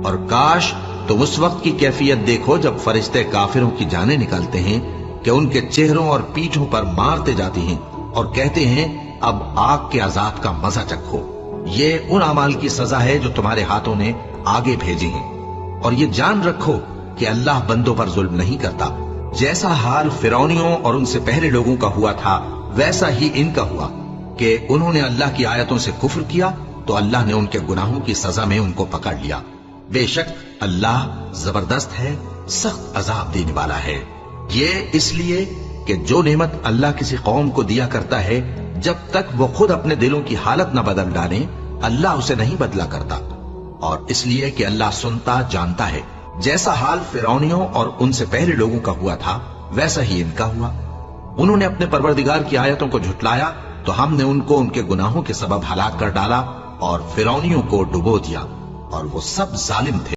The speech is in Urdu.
اور کاش تم اس وقت کی کیفیت دیکھو جب فرشتے کافروں کی جانیں نکالتے ہیں کہ ان کے چہروں اور پیٹھوں پر مارتے جاتے ہیں اور کہتے ہیں اب آگ کے عذاب کا مزہ چکھو، یہ ان اعمال کی سزا ہے جو تمہارے ہاتھوں نے آگے بھیجی ہیں۔ اور یہ جان رکھو کہ اللہ بندوں پر ظلم نہیں کرتا، جیسا حال فرعونیوں اور ان سے پہلے لوگوں کا ہوا تھا ویسا ہی ان کا ہوا کہ انہوں نے اللہ کی آیتوں سے کفر کیا تو اللہ نے ان کے گناہوں کی سزا میں ان کو پکڑ لیا۔ بے شک اللہ زبردست ہے، سخت عذاب دینے والا ہے۔ یہ اس لیے کہ جو نعمت اللہ کسی قوم کو دیا کرتا ہے جب تک وہ خود اپنے دلوں کی حالت نہ بدل ڈالیں اللہ اسے نہیں بدلا کرتا، اور اس لیے کہ اللہ سنتا جانتا ہے۔ جیسا حال فرعونیوں اور ان سے پہلے لوگوں کا ہوا تھا ویسا ہی ان کا ہوا۔ انہوں نے اپنے پروردگار کی آیتوں کو جھٹلایا تو ہم نے ان کو ان کے گناہوں کے سبب ہلاک کر ڈالا اور فرعونیوں کو ڈبو دیا، اور وہ سب ظالم تھے۔